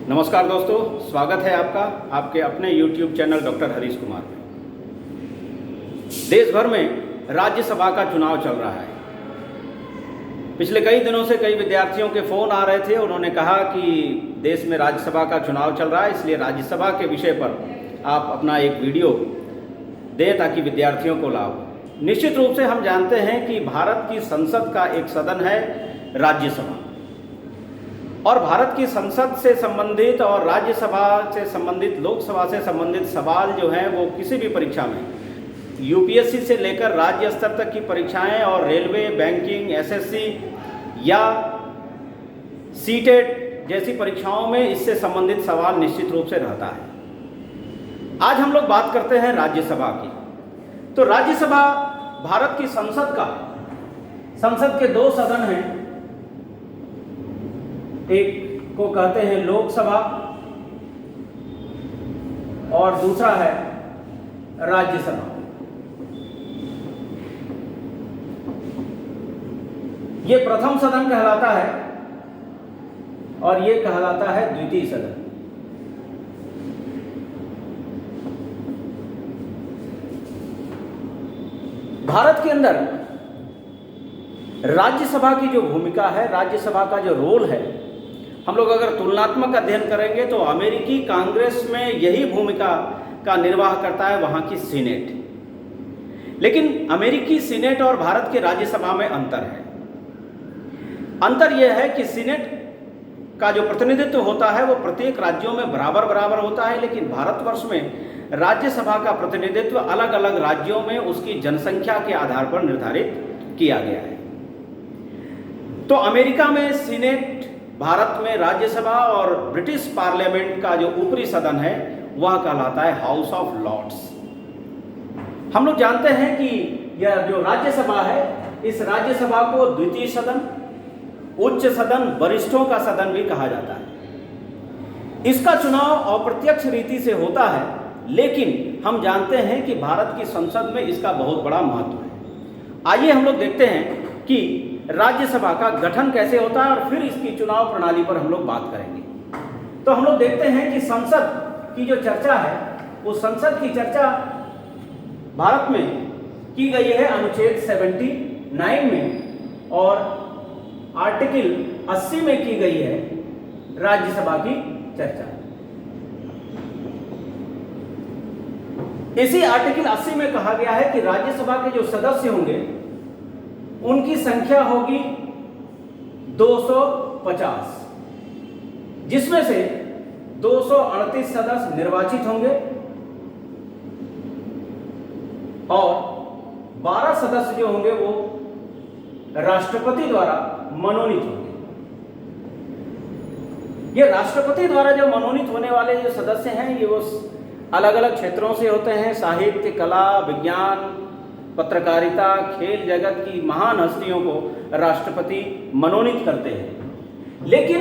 नमस्कार दोस्तों, स्वागत है आपका आपके अपने YouTube channel doctor Harish Kumar में। देश भर में राज्यसभा का चुनाव चल रहा है। पिछले कई दिनों से कई विद्यार्थियों के फ़ोन आ रहे थे। उन्होंने कहा कि देश में राज्यसभा का चुनाव चल रहा है, इसलिए राज्यसभा के विषय पर आप अपना एक वीडियो दें ताकि विद्यार्थियों को लाभ हो। निश्चित रूप से हम जानते हैं कि भारत की संसद का एक सदन है राज्यसभा, और भारत की संसद से संबंधित और राज्यसभा से संबंधित, लोकसभा से संबंधित सवाल जो हैं वो किसी भी परीक्षा में, यूपीएससी से लेकर राज्य स्तर तक की परीक्षाएं और रेलवे, बैंकिंग, एसएससी या सीटेट जैसी परीक्षाओं में इससे संबंधित सवाल निश्चित रूप से रहता है। आज हम लोग बात करते हैं राज्यसभा की। तो राज्यसभा भारत की संसद के दो सदन हैं। एक को कहते हैं लोकसभा और दूसरा है राज्यसभा। ये प्रथम सदन कहलाता है और ये कहलाता है द्वितीय सदन। भारत के अंदर राज्यसभा की जो भूमिका है, राज्यसभा का जो रोल है, हम लोग अगर तुलनात्मक अध्ययन करेंगे तो अमेरिकी कांग्रेस में यही भूमिका का निर्वाह करता है वहाँ की सीनेट। लेकिन अमेरिकी सीनेट और भारत के राज्यसभा में अंतर है। अंतर यह है कि सीनेट का जो प्रतिनिधित्व होता है वो प्रत्येक राज्यों में बराबर बराबर होता है, लेकिन भारतवर्ष में राज्यसभा का प्रतिनिधित्व अलग अलग राज्यों में उसकी जनसंख्या के आधार पर निर्धारित किया गया है। तो अमेरिका में सीनेट, भारत में राज्यसभा और ब्रिटिश पार्लियामेंट का जो ऊपरी सदन है वह कहलाता है हाउस ऑफ लॉर्ड्स। हम लोग जानते हैं कि यह जो राज्यसभा है, इस राज्यसभा को द्वितीय सदन, उच्च सदन, वरिष्ठों का सदन भी कहा जाता है। इसका चुनाव अप्रत्यक्ष रीति से होता है, लेकिन हम जानते हैं कि भारत की संसद में इसका बहुत बड़ा महत्व है। आइए हम लोग देखते हैं कि राज्यसभा का गठन कैसे होता है और फिर इसकी चुनाव प्रणाली पर हम लोग बात करेंगे। तो हम लोग देखते हैं कि संसद की जो चर्चा है, उस संसद की चर्चा भारत में की गई है अनुच्छेद 79 में और आर्टिकल 80 में की गई है राज्यसभा की चर्चा। इसी आर्टिकल 80 में कहा गया है कि राज्यसभा के जो सदस्य होंगे उनकी संख्या होगी 250, जिसमें से 238 सदस्य निर्वाचित होंगे और 12 सदस्य जो होंगे वो राष्ट्रपति द्वारा मनोनीत होंगे। ये राष्ट्रपति द्वारा जो मनोनीत होने वाले जो सदस्य हैं, ये वो अलग अलग क्षेत्रों से होते हैं। साहित्य, कला, विज्ञान, पत्रकारिता, खेल जगत की महान हस्तियों को राष्ट्रपति मनोनीत करते हैं। लेकिन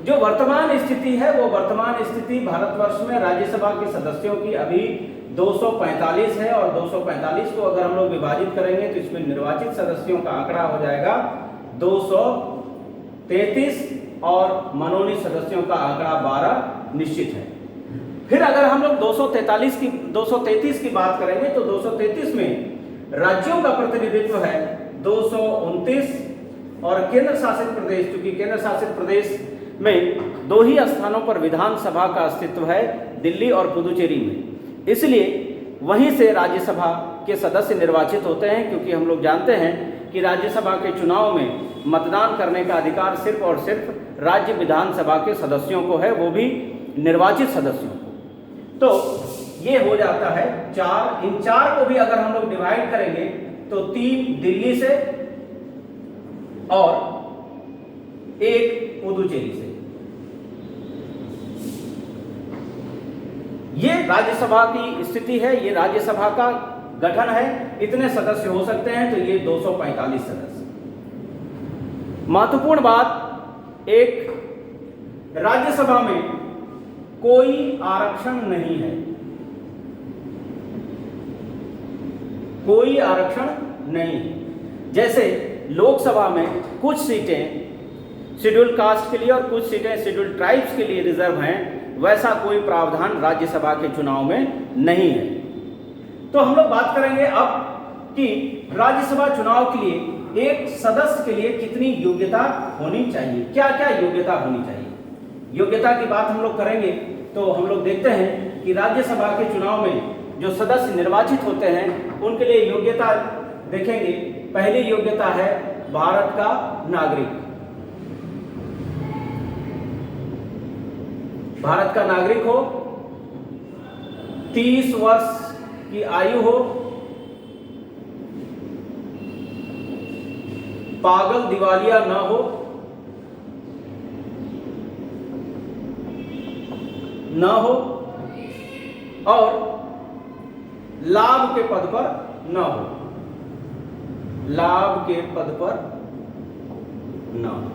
जो वर्तमान स्थिति है, वो वर्तमान स्थिति भारतवर्ष में राज्यसभा के सदस्यों की अभी 245 है, और 245 को अगर हम लोग विभाजित करेंगे तो इसमें निर्वाचित सदस्यों का आंकड़ा हो जाएगा 233 और मनोनीत सदस्यों का आंकड़ा 12 निश्चित है। फिर अगर हम लोग 233 की बात करेंगे तो 233 में राज्यों का प्रतिनिधित्व है 229, और केंद्र शासित प्रदेश, क्योंकि केंद्र शासित प्रदेश में 2 ही स्थानों पर विधानसभा का अस्तित्व है, दिल्ली और पुदुचेरी में, इसलिए वहीं से राज्यसभा के सदस्य निर्वाचित होते हैं। क्योंकि हम लोग जानते हैं कि राज्यसभा के चुनाव में मतदान करने का अधिकार सिर्फ और सिर्फ राज्य विधानसभा के सदस्यों को है, वो भी निर्वाचित सदस्यों को। तो ये हो जाता है 4। इन 4 को भी अगर हम लोग डिवाइड करेंगे तो 3 दिल्ली से और 1 पुदुचेरी से। ये राज्यसभा की स्थिति है, ये राज्यसभा का गठन है। इतने सदस्य हो सकते हैं, तो ये 245 सदस्य। महत्वपूर्ण बात, एक राज्यसभा में कोई आरक्षण नहीं है, कोई आरक्षण नहीं। जैसे लोकसभा में कुछ सीटें शेड्यूल कास्ट के लिए और कुछ सीटें शेड्यूल ट्राइब्स के लिए रिजर्व हैं, वैसा कोई प्रावधान राज्यसभा के चुनाव में नहीं है। तो हम लोग बात करेंगे अब कि राज्यसभा चुनाव के लिए एक सदस्य के लिए कितनी योग्यता होनी चाहिए, क्या क्या योग्यता होनी चाहिए। योग्यता की बात हम लोग करेंगे तो हम लोग देखते हैं कि राज्यसभा के चुनाव में जो सदस्य निर्वाचित होते हैं उनके लिए योग्यता देखेंगे। पहली योग्यता है भारत का नागरिक। भारत का नागरिक हो, 30 वर्ष की आयु हो, पागल दिवालिया न हो, और लाभ के पद पर न हो, लाभ के पद पर न हो,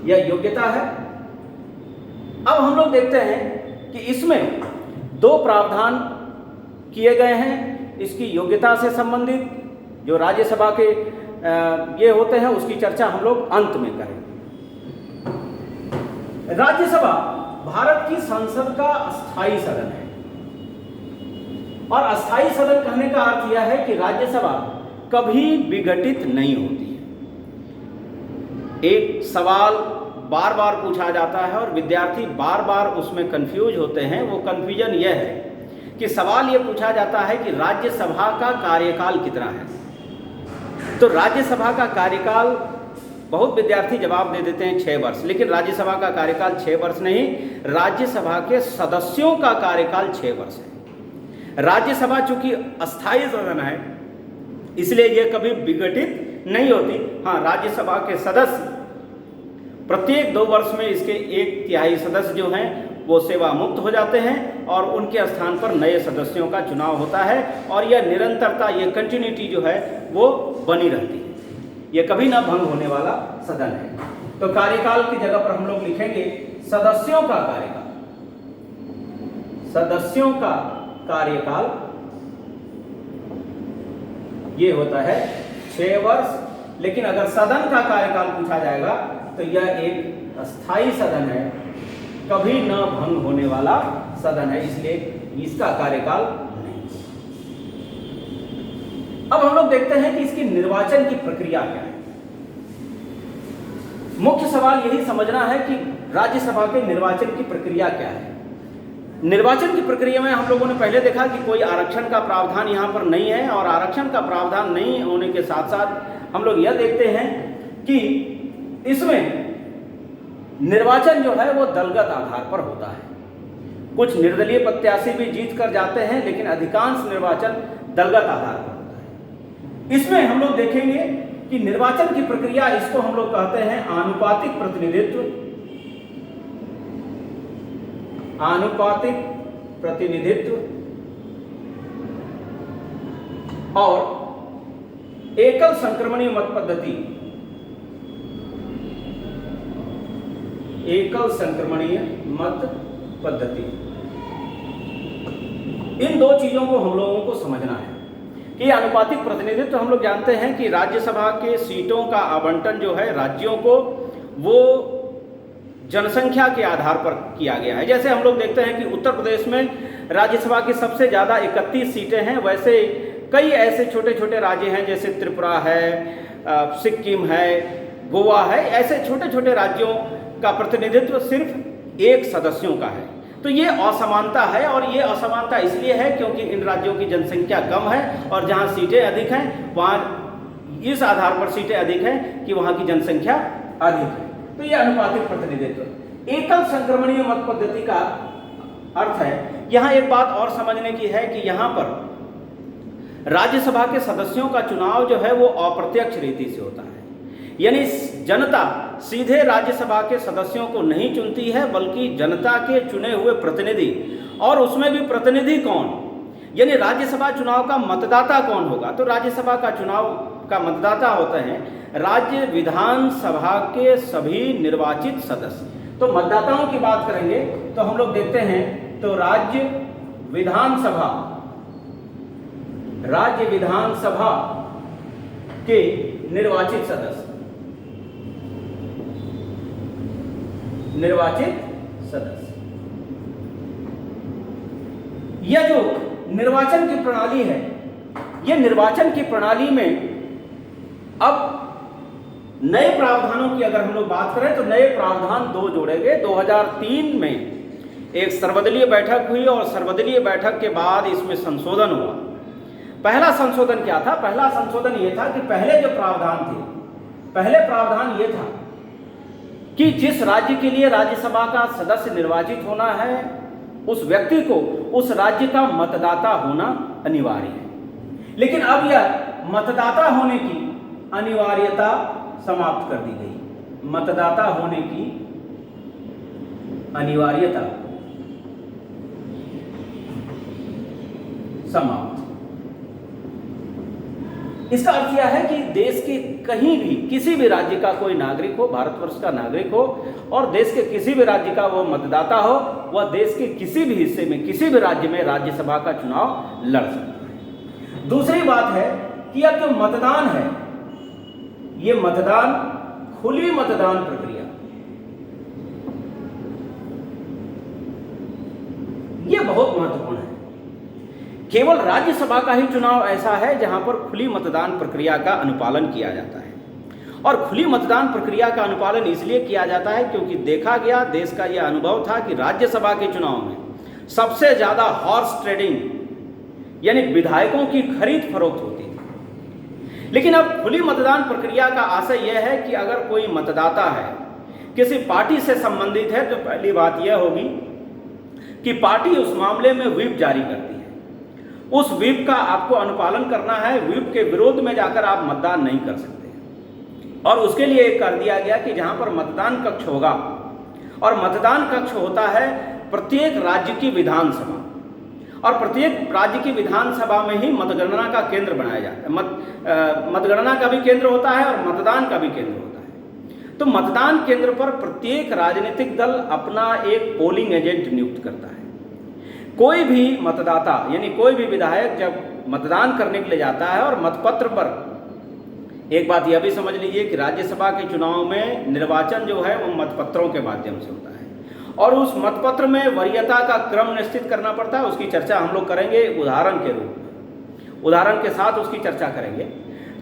यह योग्यता है। अब हम लोग देखते हैं कि इसमें दो प्रावधान किए गए हैं इसकी योग्यता से संबंधित। जो राज्यसभा के ये होते हैं उसकी चर्चा हम लोग अंत में करेंगे। राज्यसभा भारत की संसद का अस्थायी सदन है, और अस्थायी सदन कहने का अर्थ यह है कि राज्यसभा कभी विघटित नहीं होती है। एक सवाल बार बार पूछा जाता है और विद्यार्थी बार बार उसमें कंफ्यूज होते हैं। वो कंफ्यूजन यह है कि सवाल ये पूछा जाता है कि राज्यसभा का कार्यकाल कितना है। तो राज्यसभा का कार्यकाल, बहुत विद्यार्थी जवाब दे देते हैं 6 वर्ष, लेकिन राज्यसभा का कार्यकाल 6 वर्ष नहीं, राज्यसभा के सदस्यों का कार्यकाल 6 वर्ष है। राज्यसभा चूंकि अस्थायी सदन है इसलिए यह कभी विघटित नहीं होती। हाँ, राज्यसभा के सदस्य प्रत्येक 2 वर्ष में इसके 1/3 सदस्य जो हैं वो सेवा मुक्त हो जाते हैं और उनके स्थान पर नए सदस्यों का चुनाव होता है, और यह निरंतरता, यह कंटिन्यूटी जो है वो बनी रहती है। यह कभी ना भंग होने वाला सदन है। तो कार्यकाल की जगह पर हम लोग लिखेंगे सदस्यों का कार्यकाल। सदस्यों का कार्यकाल ये होता है 6 वर्ष, लेकिन अगर सदन का कार्यकाल पूछा जाएगा तो यह एक अस्थायी सदन है, कभी न भंग होने वाला सदन है, इसलिए इसका कार्यकाल नहीं। अब हम लोग देखते हैं कि इसकी निर्वाचन की प्रक्रिया क्या है। मुख्य सवाल यही समझना है कि राज्यसभा के निर्वाचन की प्रक्रिया क्या है। निर्वाचन की प्रक्रिया में हम लोगों ने पहले देखा कि कोई आरक्षण का प्रावधान यहाँ पर नहीं है, और आरक्षण का प्रावधान नहीं होने के साथ साथ हम लोग यह देखते हैं कि इसमें निर्वाचन जो है वो दलगत आधार पर होता है। कुछ निर्दलीय प्रत्याशी भी जीत कर जाते हैं, लेकिन अधिकांश निर्वाचन दलगत आधार पर होता है। इसमें हम लोग देखेंगे कि निर्वाचन की प्रक्रिया, इसको हम लोग कहते हैं आनुपातिक प्रतिनिधित्व। आनुपातिक प्रतिनिधित्व और एकल संक्रमणीय मत पद्धति। एकल संक्रमणीय मत पद्धति, इन दो चीजों को हम लोगों को समझना है कि आनुपातिक प्रतिनिधित्व हम लोग जानते हैं कि राज्यसभा के सीटों का आवंटन जो है राज्यों को वो जनसंख्या के आधार पर किया गया है। जैसे हम लोग देखते हैं कि उत्तर प्रदेश में राज्यसभा की सबसे ज़्यादा 31 सीटें हैं, वैसे कई ऐसे छोटे छोटे राज्य हैं जैसे त्रिपुरा है, सिक्किम है, गोवा है। ऐसे छोटे छोटे राज्यों का प्रतिनिधित्व सिर्फ 1 सदस्यों का है। तो ये असमानता है, और ये असमानता इसलिए है क्योंकि इन राज्यों की जनसंख्या कम है और जहाँ सीटें अधिक हैं वहाँ इस आधार पर सीटें अधिक हैं कि वहाँ की जनसंख्या अधिक है। तो ये अनुपातिक प्रतिनिधित्व। एकल संक्रमणीय मत पद्धति का अर्थ है, यहाँ एक बात और समझने की है कि यहाँ पर राज्यसभा के सदस्यों का चुनाव जो है वो अप्रत्यक्ष रीति से होता है, यानी जनता सीधे राज्यसभा के सदस्यों को नहीं चुनती है, बल्कि जनता के चुने हुए प्रतिनिधि, और उसमें भी प्रतिनिधि कौन, यानी राज्यसभा चुनाव का मतदाता कौन होगा। तो राज्यसभा का चुनाव का मतदाता होते हैं राज्य विधानसभा के सभी निर्वाचित सदस्य। तो मतदाताओं की बात करेंगे तो हम लोग देखते हैं तो राज्य विधानसभा के निर्वाचित सदस्य, निर्वाचित सदस्य। यह जो निर्वाचन की प्रणाली है, यह निर्वाचन की प्रणाली में अब नए प्रावधानों की अगर हम लोग बात करें तो नए प्रावधान दो जोड़े गए। 2003 में एक सर्वदलीय बैठक हुई और सर्वदलीय बैठक के बाद इसमें संशोधन हुआ। पहला संशोधन क्या था? पहला संशोधन यह था कि पहले जो प्रावधान थे, पहले प्रावधान यह था कि जिस राज्य के लिए राज्यसभा का सदस्य निर्वाचित होना है उस व्यक्ति को उस राज्य का मतदाता होना अनिवार्य है। लेकिन अब यह मतदाता होने की अनिवार्यता समाप्त कर दी गई। मतदाता होने की अनिवार्यता समाप्त। इसका अर्थ यह है कि देश के कहीं भी किसी भी राज्य का कोई नागरिक हो, भारतवर्ष का नागरिक हो और देश के किसी भी राज्य का वो मतदाता हो, वह देश के किसी भी हिस्से में किसी भी राज्य में राज्यसभा का चुनाव लड़ सकता है। दूसरी बात है कि अब जो मतदान है, ये मतदान खुली मतदान प्रक्रिया, ये बहुत महत्वपूर्ण है। केवल राज्यसभा का ही चुनाव ऐसा है जहां पर खुली मतदान प्रक्रिया का अनुपालन किया जाता है। और खुली मतदान प्रक्रिया का अनुपालन इसलिए किया जाता है क्योंकि देखा गया, देश का यह अनुभव था कि राज्यसभा के चुनाव में सबसे ज्यादा हॉर्स ट्रेडिंग यानी विधायकों की खरीद फरोख्त होती थी। लेकिन अब खुली मतदान प्रक्रिया का आशय यह है कि अगर कोई मतदाता है, किसी पार्टी से संबंधित है, तो पहली बात यह होगी कि पार्टी उस मामले में व्हिप जारी करती है। उस व्हिप का आपको अनुपालन करना है। व्हिप के विरोध में जाकर आप मतदान नहीं कर सकते। और उसके लिए एक कर दिया गया कि जहां पर मतदान कक्ष होगा, और मतदान कक्ष होता है प्रत्येक राज्य की विधानसभा, और प्रत्येक राज्य की विधानसभा में ही मतगणना का केंद्र बनाया जाता है। मतगणना का भी केंद्र होता है और मतदान का भी केंद्र होता है। तो मतदान केंद्र पर प्रत्येक राजनीतिक दल अपना एक पोलिंग एजेंट नियुक्त करता है। कोई भी मतदाता यानी कोई भी विधायक जब मतदान करने के लिए जाता है और मतपत्र पर, एक बात यह भी समझ लीजिए कि राज्यसभा के चुनाव में निर्वाचन जो है वो मतपत्रों के माध्यम से होता है और उस मतपत्र में वरीयता का क्रम निश्चित करना पड़ता है। उसकी चर्चा हम लोग करेंगे उदाहरण के रूप में, उदाहरण के साथ उसकी चर्चा करेंगे।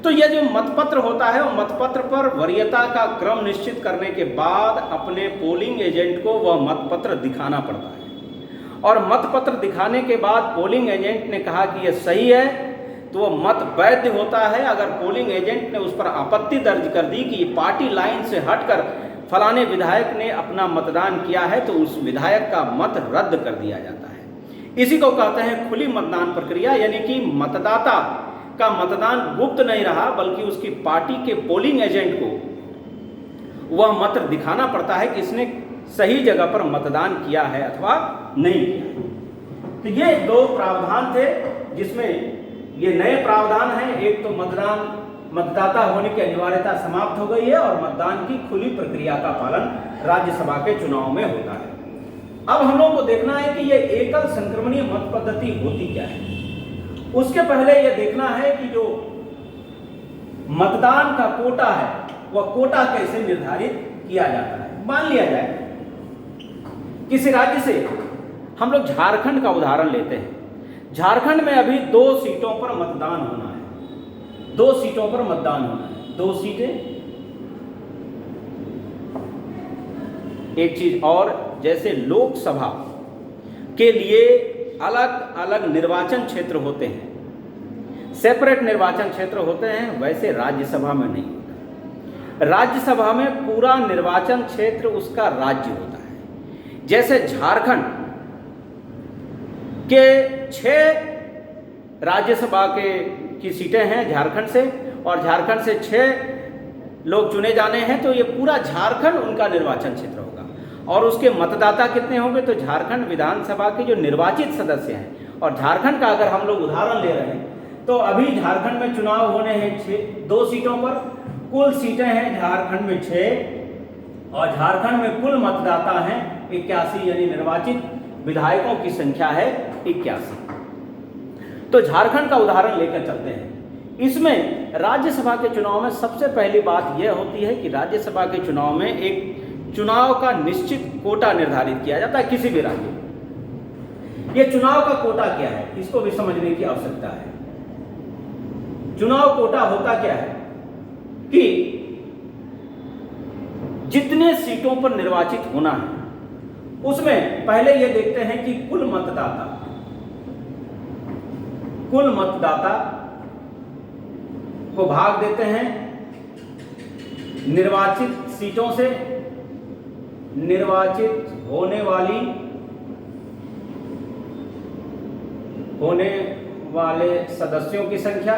तो यह जो मतपत्र होता है वो मतपत्र पर वरीयता का क्रम निश्चित करने के बाद अपने पोलिंग एजेंट को वह मतपत्र दिखाना पड़ता है। और मतपत्र दिखाने के बाद पोलिंग एजेंट ने कहा कि यह सही है तो वह मत वैध होता है। अगर पोलिंग एजेंट ने उस पर आपत्ति दर्ज कर दी कि पार्टी लाइन से हटकर फलाने विधायक ने अपना मतदान किया है, तो उस विधायक का मत रद्द कर दिया जाता है। इसी को कहते हैं खुली मतदान प्रक्रिया, यानी कि मतदाता का मतदान गुप्त नहीं रहा बल्कि उसकी पार्टी के पोलिंग एजेंट को वह मत दिखाना पड़ता है कि इसने सही जगह पर मतदान किया है अथवा नहीं किया। तो ये दो प्रावधान थे जिसमें ये नए प्रावधान हैं। एक तो मतदाता होने की अनिवार्यता समाप्त हो गई है और मतदान की खुली प्रक्रिया का पालन राज्यसभा के चुनाव में होता है। अब हम लोगों को देखना है कि ये एकल संक्रमणीय मत पद्धति होती क्या है। उसके पहले यह देखना है कि जो मतदान का कोटा है वह कोटा कैसे निर्धारित किया जाता है। मान लिया जाए किसी राज्य से, हम लोग झारखंड का उदाहरण लेते हैं। झारखंड में अभी 2 सीटों पर मतदान होना है, 2 सीटों पर मतदान होना है, 2 सीटें। एक चीज और, जैसे लोकसभा के लिए अलग अलग निर्वाचन क्षेत्र होते हैं, सेपरेट निर्वाचन क्षेत्र होते हैं, वैसे राज्यसभा में नहीं होता। राज्यसभा में पूरा निर्वाचन क्षेत्र उसका राज्य होता है। जैसे झारखंड के 6 राज्यसभा की सीटें हैं झारखंड से, और झारखंड से 6 लोग चुने जाने हैं, तो ये पूरा झारखंड उनका निर्वाचन क्षेत्र होगा। और उसके मतदाता कितने होंगे? तो झारखंड विधानसभा के जो निर्वाचित सदस्य हैं, और झारखंड का अगर हम लोग उदाहरण ले रहे हैं तो अभी झारखंड में चुनाव होने हैं 2 सीटों पर। कुल सीटें हैं झारखंड में 6 और झारखंड में कुल मतदाता हैं 81, यानी निर्वाचित विधायकों की संख्या है 81। तो झारखंड का उदाहरण लेकर चलते हैं। इसमें राज्यसभा के चुनाव में सबसे पहली बात यह होती है कि राज्यसभा के चुनाव में एक चुनाव का निश्चित कोटा निर्धारित किया जाता है किसी भी राज्य में। ये चुनाव का कोटा क्या है, इसको भी समझने की आवश्यकता है। चुनाव कोटा होता क्या है कि जितने सीटों पर निर्वाचित होना है उसमें पहले ये देखते हैं कि कुल मतदाता को भाग देते हैं निर्वाचित सीटों से, निर्वाचित होने वाले सदस्यों की संख्या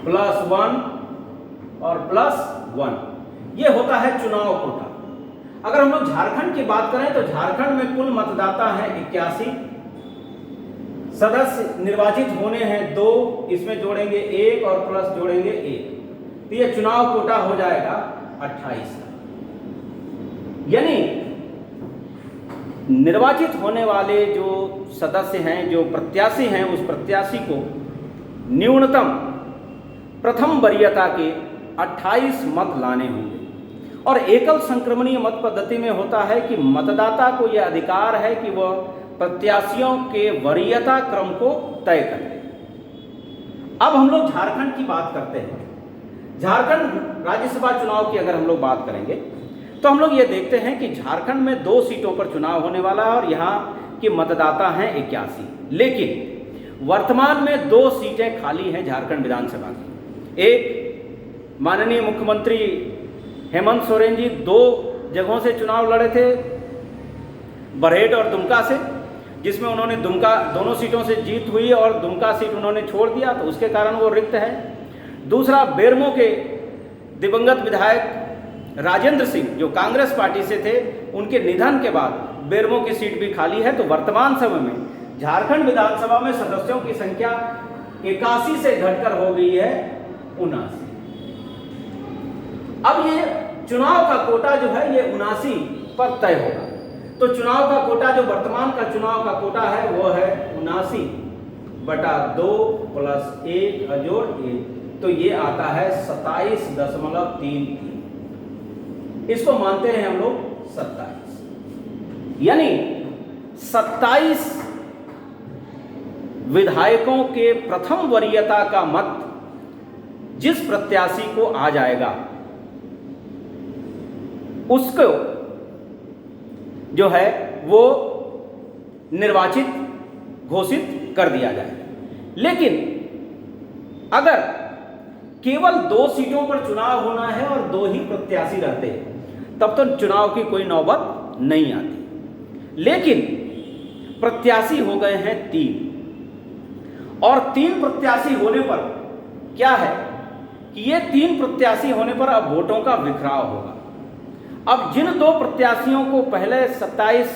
+1 और +1, ये होता है चुनाव कोटा। अगर हम लोग झारखंड की बात करें तो झारखंड में कुल मतदाता हैं 81, सदस्य निर्वाचित होने हैं 2, इसमें जोड़ेंगे 1 और प्लस जोड़ेंगे 1, तो ये चुनाव कोटा हो जाएगा 28 का। यानी निर्वाचित होने वाले जो सदस्य हैं, जो प्रत्याशी हैं, उस प्रत्याशी को न्यूनतम प्रथम वरीयता के 28 मत लाने होंगे। और एकल संक्रमणीय मत पद्धति में होता है कि मतदाता को यह अधिकार है कि वह प्रत्याशियों के वरीयता क्रम को तय करें। अब हम लोग झारखंड की बात करते हैं। झारखंड राज्यसभा चुनाव की अगर हम लोग बात करेंगे तो हम लोग ये देखते हैं कि झारखंड में 2 सीटों पर चुनाव होने वाला है और यहाँ के मतदाता हैं 81, लेकिन वर्तमान में 2 सीटें खाली हैं झारखंड विधानसभा की। एक माननीय मुख्यमंत्री हेमंत सोरेन जी 2 जगहों से चुनाव लड़े थे, बरहेट और दुमका से, जिसमें उन्होंने दुमका दोनों सीटों से जीत हुई और दुमका सीट उन्होंने छोड़ दिया, तो उसके कारण वो रिक्त है। दूसरा, बेरमो के दिवंगत विधायक राजेंद्र सिंह जो कांग्रेस पार्टी से थे, उनके निधन के बाद बेरमो की सीट भी खाली है। तो वर्तमान समय में झारखंड विधानसभा में सदस्यों की संख्या 81 से घटकर हो गई है 79। अब ये चुनाव का कोटा जो है ये 79 पर तय होगा। तो चुनाव का कोटा जो वर्तमान का चुनाव का कोटा है वो है 79/2 + 1 अजोड़ 1, तो ये आता है 27.33। इसको मानते हैं हम लोग 27, यानी 27 विधायकों के प्रथम वरीयता का मत जिस प्रत्याशी को आ जाएगा उसको जो है वो निर्वाचित घोषित कर दिया जाएगा। लेकिन अगर केवल 2 सीटों पर चुनाव होना है और 2 ही प्रत्याशी रहते हैं तब तो चुनाव की कोई नौबत नहीं आती। लेकिन प्रत्याशी हो गए हैं 3, और 3 प्रत्याशी होने पर क्या है कि ये 3 प्रत्याशी होने पर अब वोटों का बिखराव होगा। अब जिन 2 प्रत्याशियों को पहले 27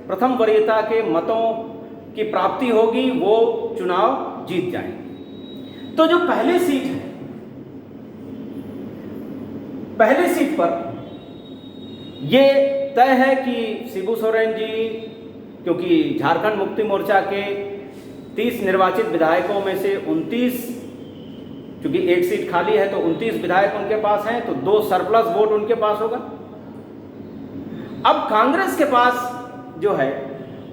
प्रथम वरीयता के मतों की प्राप्ति होगी वो चुनाव जीत जाएंगे। तो जो पहली सीट है, पहली सीट पर ये तय है कि शिबू सोरेन जी, क्योंकि झारखंड मुक्ति मोर्चा के 30 निर्वाचित विधायकों में से 29, क्योंकि एक सीट खाली है तो 29 विधायक उनके पास हैं, तो 2 सरप्लस वोट उनके पास होगा। अब कांग्रेस के पास जो है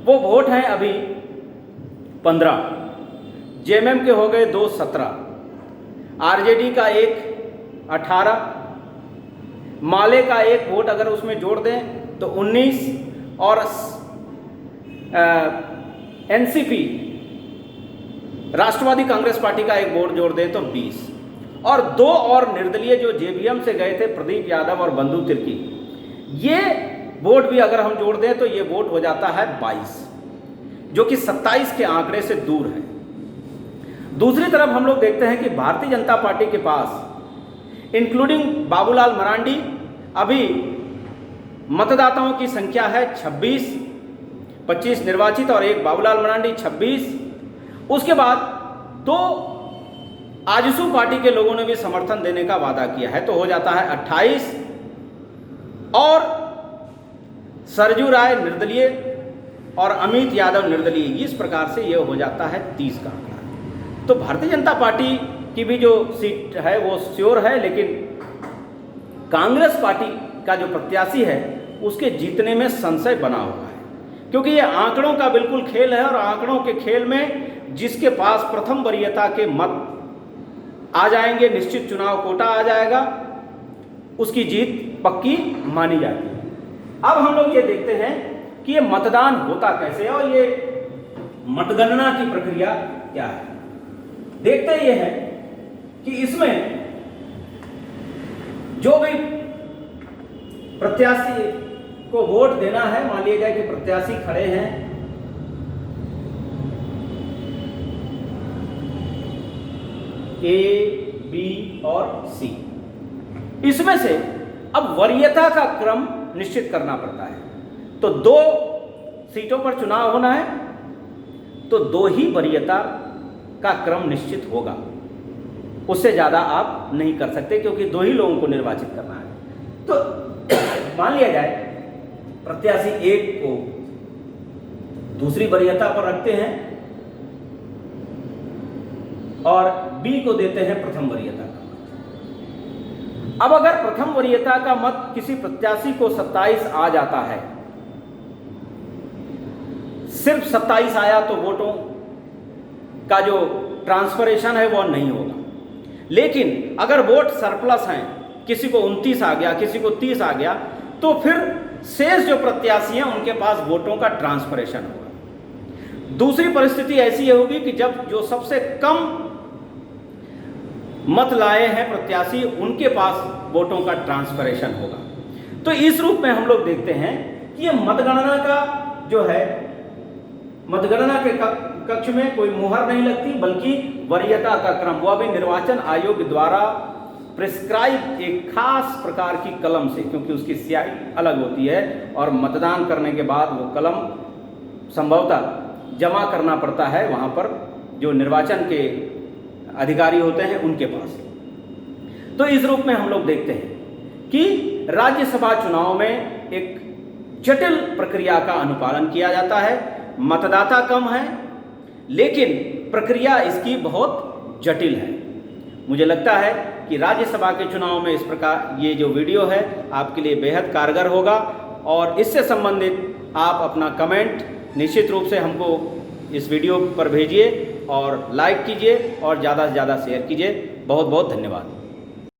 वो वोट हैं अभी 15, जेएमएम के हो गए 2 17, आरजेडी का 1 18, माले का 1 वोट अगर उसमें जोड़ दें तो 19, और एनसीपी राष्ट्रवादी कांग्रेस पार्टी का 1 वोट जोड़ दें तो 20, और 2 और निर्दलीय जो जेवीएम से गए थे प्रदीप यादव और बंधु तिर्की, ये वोट भी अगर हम जोड़ दें तो ये वोट हो जाता है 22, जो कि 27 के आंकड़े से दूर है। दूसरी तरफ हम लोग देखते हैं कि भारतीय जनता पार्टी के पास इंक्लूडिंग बाबूलाल मरांडी अभी मतदाताओं की संख्या है 26, 25 निर्वाचित और 1 बाबूलाल मरांडी 26। उसके बाद 2 आजसू पार्टी के लोगों ने भी समर्थन देने का वादा किया है, तो हो जाता है 28, और सरजू राय निर्दलीय और अमित यादव निर्दलीय, इस प्रकार से यह हो जाता है 30 का आंकड़ा। तो भारतीय जनता पार्टी की भी जो सीट है वो श्योर है, लेकिन कांग्रेस पार्टी का जो प्रत्याशी है उसके जीतने में संशय बना हुआ है, क्योंकि ये आंकड़ों का बिल्कुल खेल है और आंकड़ों के खेल में जिसके पास प्रथम वरीयता के मत आ जाएंगे, निश्चित चुनाव कोटा आ जाएगा, उसकी जीत पक्की मानी जाती है। अब हम लोग ये देखते हैं कि ये मतदान होता कैसे है और ये मतगणना की प्रक्रिया क्या है। देखते ये है कि इसमें जो भी प्रत्याशी को वोट देना है, मान लिया जाए कि प्रत्याशी खड़े हैं, ए, बी और सी, इसमें से अब वरीयता का क्रम निश्चित करना पड़ता है। तो 2 सीटों पर चुनाव होना है तो 2 ही वरीयता का क्रम निश्चित होगा, उससे ज़्यादा आप नहीं कर सकते, क्योंकि 2 ही लोगों को निर्वाचित करना है। तो मान लिया जाए प्रत्याशी 1 को दूसरी वरीयता पर रखते हैं और बी को देते हैं प्रथम वरीयता का मत। अब अगर प्रथम वरीयता का मत किसी प्रत्याशी को 27 आ जाता है, सिर्फ 27 आया तो वोटों का जो ट्रांसफरेशन है वो नहीं होगा, लेकिन अगर वोट सरप्लस हैं, किसी को 29 आ गया, किसी को 30 आ गया, तो फिर शेष जो प्रत्याशी हैं उनके पास वोटों का ट्रांसफरेशन होगा। दूसरी परिस्थिति ऐसी होगी कि जब जो सबसे कम मत लाए हैं प्रत्याशी, उनके पास वोटों का ट्रांसफरेशन होगा। तो इस रूप में हम लोग देखते हैं कि ये मतगणना का जो है, मतगणना के कक्ष में कोई मुहर नहीं लगती, बल्कि वरीयता का क्रम, वह भी निर्वाचन आयोग द्वारा प्रिस्क्राइब एक खास प्रकार की कलम से, क्योंकि उसकी स्याही अलग होती है और मतदान करने के बाद वो कलम संभवतः जमा करना पड़ता है वहाँ पर जो निर्वाचन के अधिकारी होते हैं उनके पास। तो इस रूप में हम लोग देखते हैं कि राज्यसभा चुनाव में एक जटिल प्रक्रिया का अनुपालन किया जाता है। मतदाता कम है, लेकिन प्रक्रिया इसकी बहुत जटिल है। मुझे लगता है कि राज्यसभा के चुनाव में इस प्रकार ये जो वीडियो है आपके लिए बेहद कारगर होगा, और इससे संबंधित आप अपना कमेंट निश्चित रूप से हमको इस वीडियो पर भेजिए और लाइक कीजिए और ज़्यादा से ज़्यादा शेयर कीजिए। बहुत बहुत धन्यवाद।